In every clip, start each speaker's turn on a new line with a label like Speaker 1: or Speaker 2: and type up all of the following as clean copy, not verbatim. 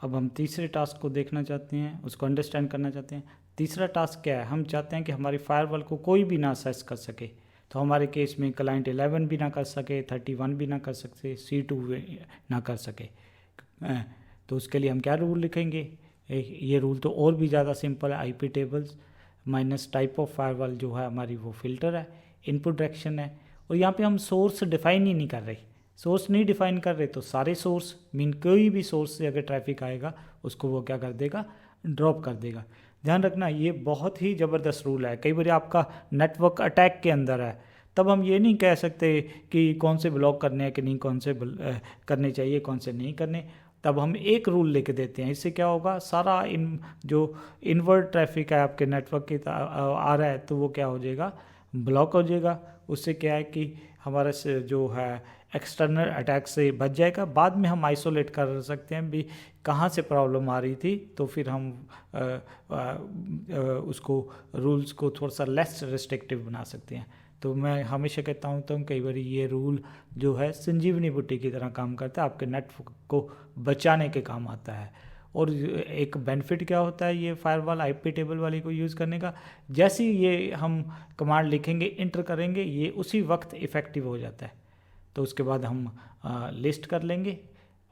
Speaker 1: अब हम तीसरे टास्क को देखना चाहते हैं, उसको अंडरस्टैंड करना चाहते हैं। तीसरा टास्क क्या है, हम चाहते हैं कि हमारी फायरवॉल को कोई भी ना असेस कर सके। तो हमारे केस में क्लाइंट 11 भी ना कर सके, 31 भी ना कर सकते, C2 ना कर सके। तो उसके लिए हम क्या रूल लिखेंगे, ये रूल तो और भी ज़्यादा सिंपल है, IP tables minus type of firewall जो है हमारी वो फिल्टर है, इनपुट डायरेक्शन है। और यहाँ पे हम सोर्स डिफाइन ही नहीं कर रहे, सोर्स नहीं डिफाइन कर रहे तो सारे सोर्स मीन कोई भी सोर्स से अगर ट्रैफिक आएगा उसको वो क्या कर देगा, ड्रॉप कर देगा। ध्यान रखना ये बहुत ही ज़बरदस्त रूल है। कई बार आपका नेटवर्क अटैक के अंदर है, तब हम ये नहीं कह सकते कि कौन से ब्लॉक करने हैं कि नहीं, कौन से करने चाहिए, कौन से नहीं करने। तब हम एक रूल लेके देते हैं, इससे क्या होगा, सारा जो इनवर्ट ट्रैफिक है आपके नेटवर्क की आ रहा है तो वो क्या हो जाएगा, ब्लॉक हो जाएगा। उससे क्या है कि हमारा जो है एक्सटर्नल अटैक से बच जाएगा। बाद में हम आइसोलेट कर सकते हैं भी कहाँ से प्रॉब्लम आ रही थी, तो फिर हम उसको रूल्स को थोड़ा सा लेस रिस्ट्रिक्टिव बना सकते हैं। तो मैं हमेशा कहता हूँ तो कई बार ये रूल जो है संजीवनी बूटी की तरह काम करता है, आपके नेटवर्क को बचाने के काम आता है। और एक बेनिफिट क्या होता है ये फायरवॉल IP टेबल वाली को यूज़ करने का, जैसे ही ये हम कमांड लिखेंगे, इंटर करेंगे, ये उसी वक्त इफ़ेक्टिव हो जाता है। तो उसके बाद हम लिस्ट कर लेंगे।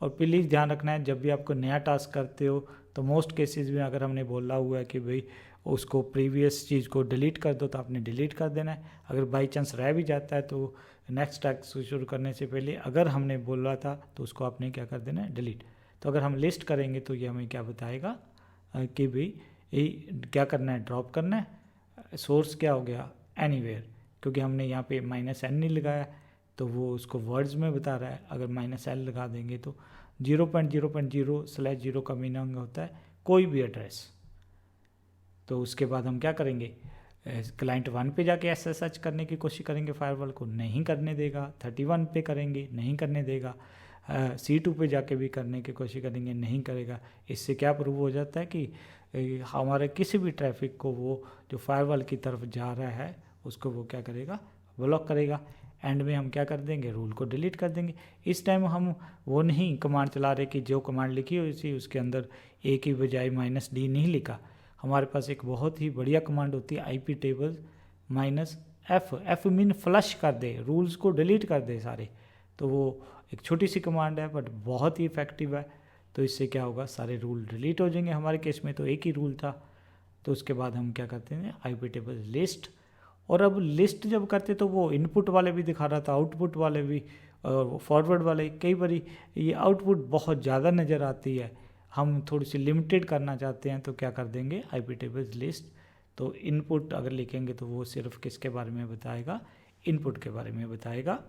Speaker 1: और प्लीज़ ध्यान रखना है जब भी आपको नया टास्क करते हो तो मोस्ट केसेस में अगर हमने बोला हुआ है कि भाई उसको प्रीवियस चीज़ को डिलीट कर दो तो आपने डिलीट कर देना है। अगर बाई चांस रह भी जाता है तो नेक्स्ट टास्क शुरू करने से पहले अगर हमने बोला था तो उसको आपने क्या कर देना है, डिलीट। तो अगर हम लिस्ट करेंगे तो ये हमें क्या बताएगा कि भाई ये क्या करना है, ड्रॉप करना है। सोर्स क्या हो गया, एनीवेयर, क्योंकि हमने यहाँ पे -n नहीं लगाया तो वो उसको वर्ड्स में बता रहा है। अगर -l लगा देंगे तो 0.0.0/0 का मीनिंग होता है कोई भी एड्रेस। तो उसके बाद हम क्या करेंगे, क्लाइंट 1 पे जाके SSH करने की कोशिश करेंगे, फायरवॉल को नहीं करने देगा। 31 पे करेंगे, नहीं करने देगा। C2 पे जाके भी करने की कोशिश करेंगे, नहीं करेगा। इससे क्या प्रूव हो जाता है कि हमारे किसी भी ट्रैफिक को वो जो फायरवॉल की तरफ जा रहा है उसको वो क्या करेगा, ब्लॉक करेगा। एंड में हम क्या कर देंगे, रूल को डिलीट कर देंगे। इस टाइम हम वो नहीं कमांड चला रहे कि जो कमांड लिखी हुई थी उसके अंदर A की बजाय -d नहीं लिखा। हमारे पास एक बहुत ही बढ़िया कमांड होती है IP table -f। f mean flush कर दे, रूल्स को डिलीट कर दे सारे। तो वो एक छोटी सी कमांड है बट बहुत ही इफेक्टिव है। तो इससे क्या होगा, सारे रूल डिलीट हो जाएंगे। हमारे केस में तो एक ही रूल था। तो उसके बाद हम क्या करते हैं, IP टेबल लिस्ट। और अब लिस्ट जब करते तो वो इनपुट वाले भी दिखा रहा था, आउटपुट वाले भी, और फॉरवर्ड वाले। कई बार ये आउटपुट बहुत ज़्यादा नज़र आती है, हम थोड़ी सी लिमिटेड करना चाहते हैं तो क्या कर देंगे, IP टेबल्स लिस्ट। तो इनपुट अगर लिखेंगे तो वो सिर्फ किसके बारे में बताएगा, इनपुट के बारे में बताएगा।